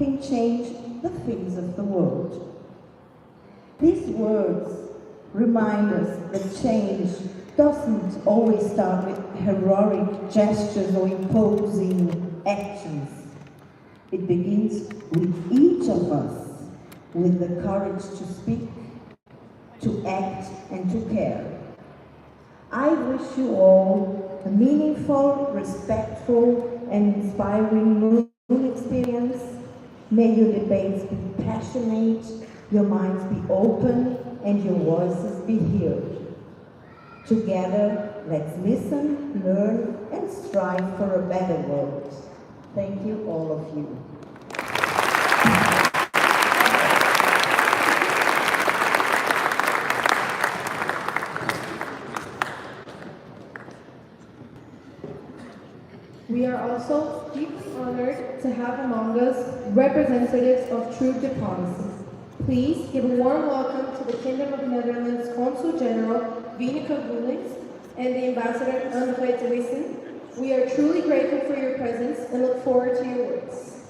can change the face of the world. These words remind us that change doesn't always start with heroic gestures or imposing actions. It begins with each of us, with the courage to speak, to act, and to care. I wish you all a meaningful, respectful, and inspiring moon experience. May your debates be passionate, your minds be open, and your voices be heard. Together, let's listen, learn, and strive for a better world. Thank you, all of you. We are also deeply honored to have among us representatives of true diplomacy. Please give a warm welcome to the Kingdom of the Netherlands Consul General Wieneke Woelings and the Ambassador Andre de Wissen. We are truly grateful for your presence and look forward to your words.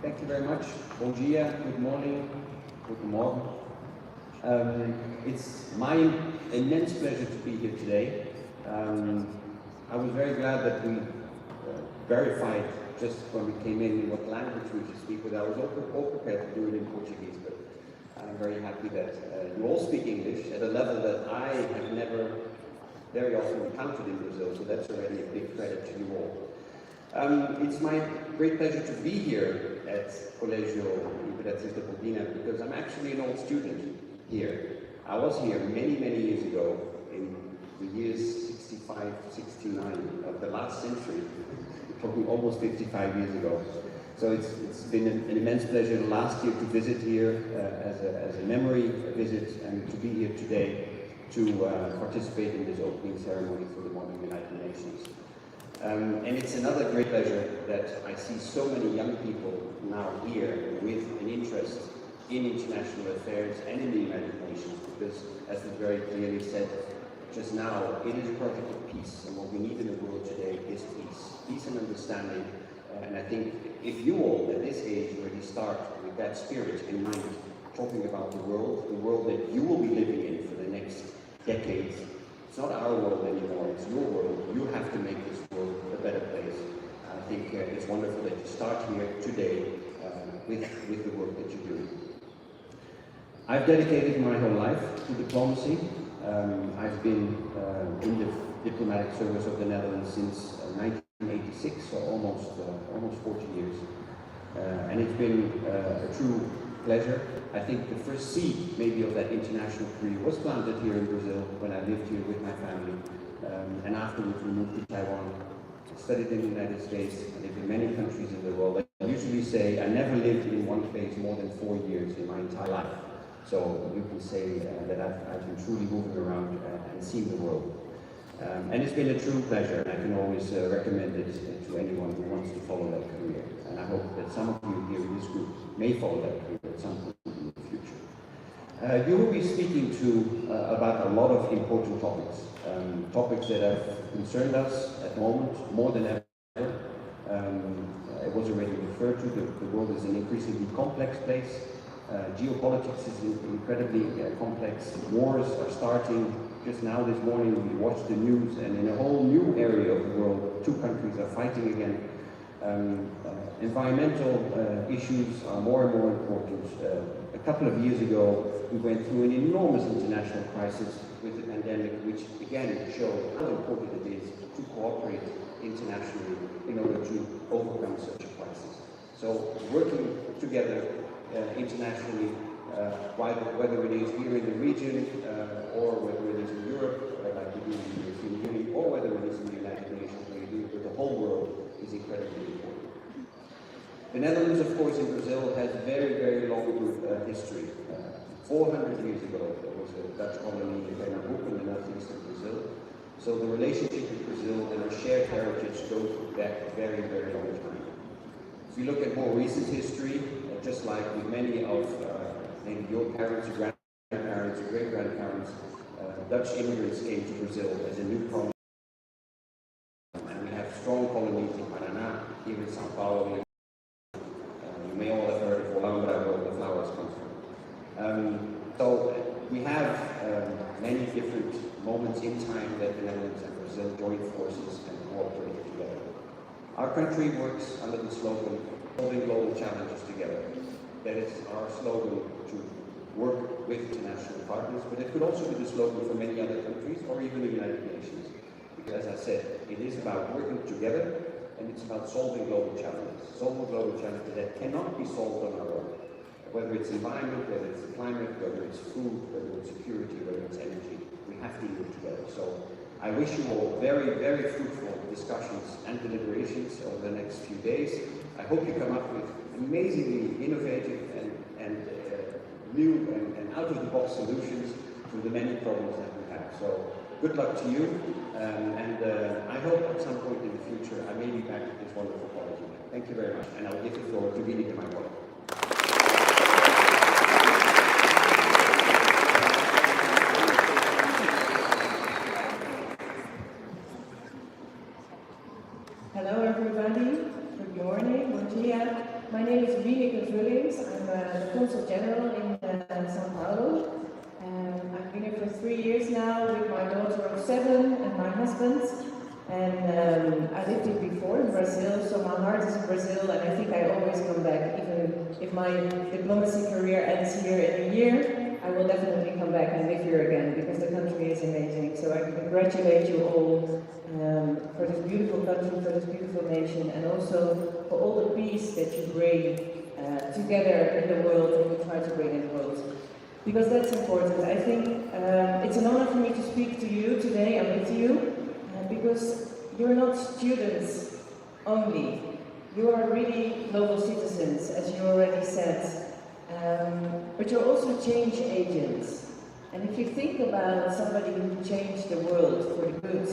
Thank you very much. Bom dia, good morning, guten Morgen. It's my immense pleasure to be here today. I was very glad that we verified just when we came in what language we should speak with. I was all prepared to do it in Portuguese, but I'm very happy that you all speak English at a level that I have never very often encountered in Brazil, so that's already a big credit to you all. It's my great pleasure to be here at Colégio Imperatriz Leopoldina because I'm actually an old student here. I was here many, many years ago in the years 65 to 69 of the last century, probably almost 55 years ago. So it's been an immense pleasure last year to visit here as a memory visit and to be here today to participate in this opening ceremony for the modern United Nations. And it's another great pleasure that I see so many young people now here with an interest in international affairs and in the United Nations, because as was very clearly said just now, it is a project of peace, and what we need in the world today is peace and understanding. And I think if you all at this age already start with that spirit in mind, talking about the world that you will be living in for the next decades, it's not our world anymore, it's your world. You have to make this world a better place. I think it's wonderful that you start here today with the work that you're doing. I've dedicated my whole life to diplomacy. I've been in the diplomatic service of the Netherlands since 1986, so almost 40 years. And it's been a true pleasure. I think the first seed, maybe, of that international career was planted here in Brazil when I lived here with my family. And afterwards we moved to Taiwan, studied in the United States, I lived in many countries in the world. I usually say I never lived in one place more than 4 years in my entire life. So you can say that I've been truly moving around and seeing the world. And it's been a true pleasure, and I can always recommend it to anyone who wants to follow that career. And I hope that some of you here in this group may follow that career at some point in the future. You will be speaking about a lot of important topics, topics that have concerned us at the moment more than ever. It was already referred to, the world is an increasingly complex place. Geopolitics is incredibly complex. Wars are starting. Just now this morning we watched the news, and in a whole new area of the world, 2 countries are fighting again. Environmental issues are more and more important. A couple of years ago we went through an enormous international crisis with the pandemic, which again showed how important it is to cooperate internationally in order to overcome such a crisis. So working together internationally, whether it is here in the region or whether it is in Europe, like we do in the European Union, or whether it is in the United Nations, where we do it with the whole world, is incredibly important. The Netherlands, of course, in Brazil has a very, very long history. 400 years ago, there was a Dutch colony in Pernambuco in the northeast of Brazil. So the relationship with Brazil and our shared heritage goes back a very, very long time. If you look at more recent history, just like with many of maybe your parents or grandparents and great-grandparents, Dutch immigrants came to Brazil as a new colony. And we have strong colonies in Paraná, here in Sao Paulo. You may all have heard of Olambra, where the flowers come from. So we have many different moments in time that the Netherlands and Brazil joined forces and cooperated together. Our country works under the slogan, solving global challenges together. That is our slogan to work with international partners, but it could also be the slogan for many other countries or even the United Nations. Because as I said, it is about working together and it's about solving global challenges. Solving global challenges that cannot be solved on our own. Whether it's environment, whether it's climate, whether it's food, whether it's security, whether it's energy, we have to do it together. So I wish you all very, very fruitful discussions and deliberations over the next few days. I hope you come up with amazingly innovative and new and out-of-the-box solutions to the many problems that we have. So good luck to you, and I hope at some point in the future I may be back at this wonderful college. Thank you very much, and I'll give the floor to Wieneke, my colleague. Hello everybody, good morning, bon dia. My name is Wieneke. I'm the Consul General in Sao Paulo. I've been here for 3 years now with my daughter of 7 and my husband. And I lived here before in Brazil, so my heart is in Brazil and I think I always come back. Even if my diplomacy career ends here in a year, I will definitely come back and live here again because the country is amazing. So I congratulate you all for this beautiful country, for this beautiful nation, and also for all the peace that you bring together in the world and you try to bring in the world. Because that's important. I think it's an honor for me to speak to you today. I'm with you because you're not students only. You are really global citizens, as you already said. But you're also change agents. And if you think about somebody who changed the world for the good,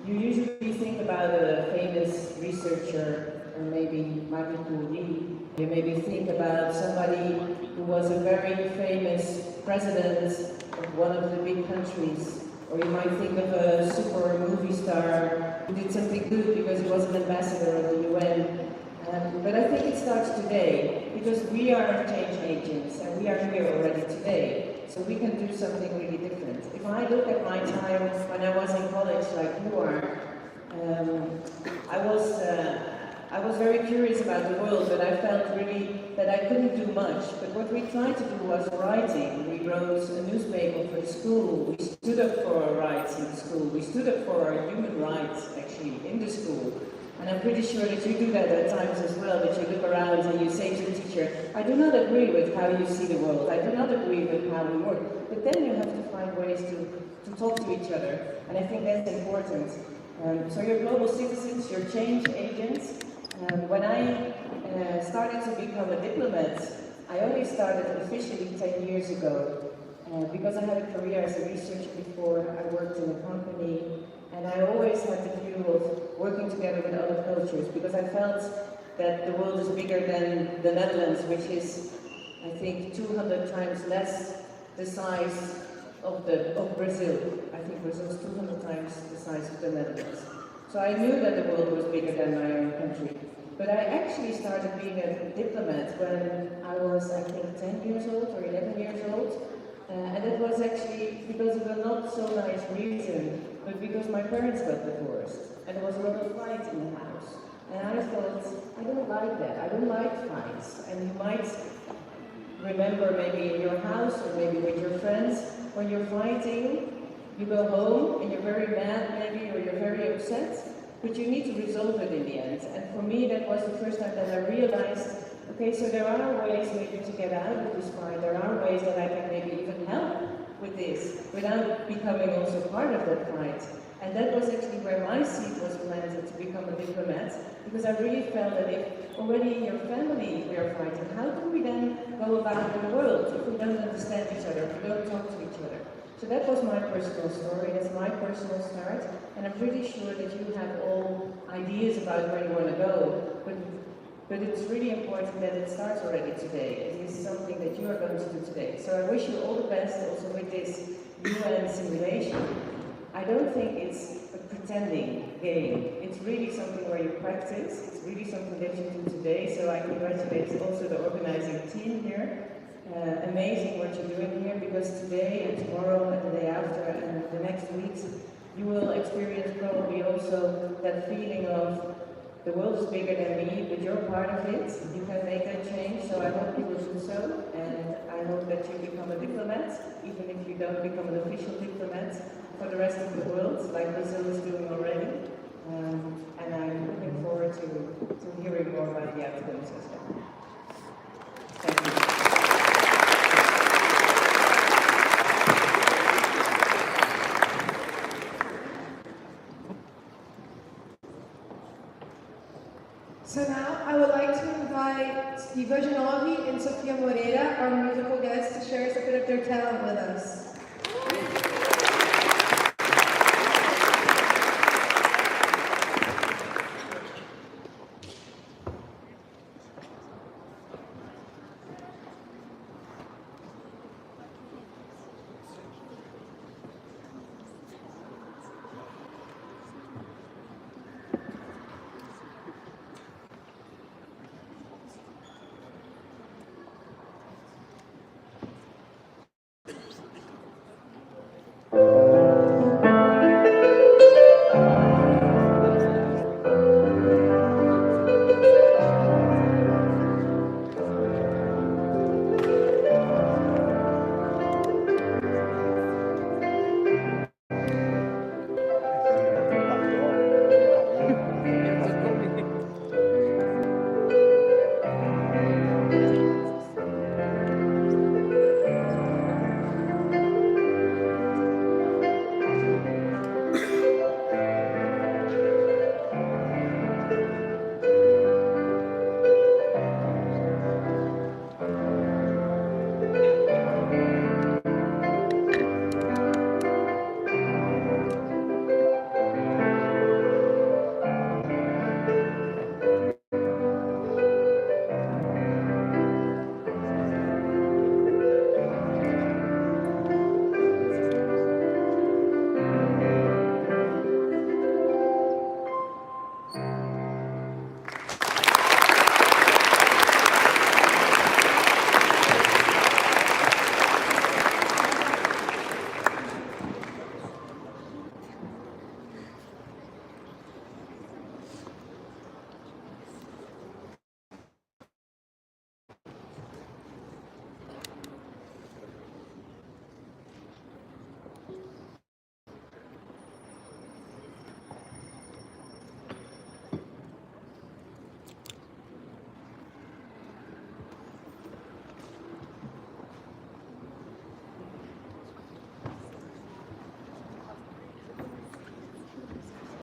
you usually think about a famous researcher, or maybe Marie Curie. You maybe think about somebody who was a very famous president of one of the big countries. Or you might think of a super movie star who did something good because he was an ambassador of the UN. But I think it starts today, because we are change agents and we are here already today. So we can do something really different. If I look at my time when I was in college, like you are, I was very curious about the world, but I felt really that I couldn't do much. But what we tried to do was writing. We wrote a newspaper for the school. We stood up for our rights in the school. We stood up for our human rights, actually, in the school. And I'm pretty sure that you do that at times as well, that you look around and you say to the teacher, I do not agree with how you see the world, I do not agree with how we work. But then you have to find ways to talk to each other, and I think that's important. So you're global citizens, you're change agents. When I started to become a diplomat, I only started officially 10 years ago. Because I had a career as a researcher before, I worked in a company, and I always had the view of working together with other cultures, because I felt that the world is bigger than the Netherlands, which is, I think, 200 times less the size of Brazil. I think Brazil is 200 times the size of the Netherlands. So I knew that the world was bigger than my own country. But I actually started being a diplomat when I was, I think, 10 years old or 11 years old. And that was actually because of a not so nice reason, but because my parents got divorced. And there was a lot of fight in the house. And I thought, I don't like that. I don't like fights. And you might remember maybe in your house or maybe with your friends, when you're fighting, you go home and you're very mad maybe, or you're very upset, but you need to resolve it in the end. And for me, that was the first time that I realized, okay, so there are ways maybe to get out of this fight. There are ways that I can maybe even help with this without becoming also part of that fight. And that was actually where my seed was planted to become a diplomat, because I really felt that if already in your family we are fighting, how do we then go about in the world if we don't understand each other, if we don't talk to each other? So that was my personal story, that's my personal start, and I'm pretty sure that you have all ideas about where you want to go. But But it's really important that it starts already today. It is something that you are going to do today. So I wish you all the best also with this UN simulation. I don't think it's a pretending game. It's really something where you practice. It's really something that you do today. So I congratulate also the organizing team here. Amazing what you're doing here, because today and tomorrow and the day after and the next weeks, you will experience probably also that feeling of the world is bigger than me, but you're part of it. You can make that change, so I hope you will do so. And I hope that you become a diplomat, even if you don't become an official diplomat, for the rest of the world, like Brazil is doing already. And I'm looking forward to hearing more about the outcomes as well. Thank you. So now I would like to invite Steve Janovi and Sofia Moreira, our musical guests, to share a bit of their talent with us.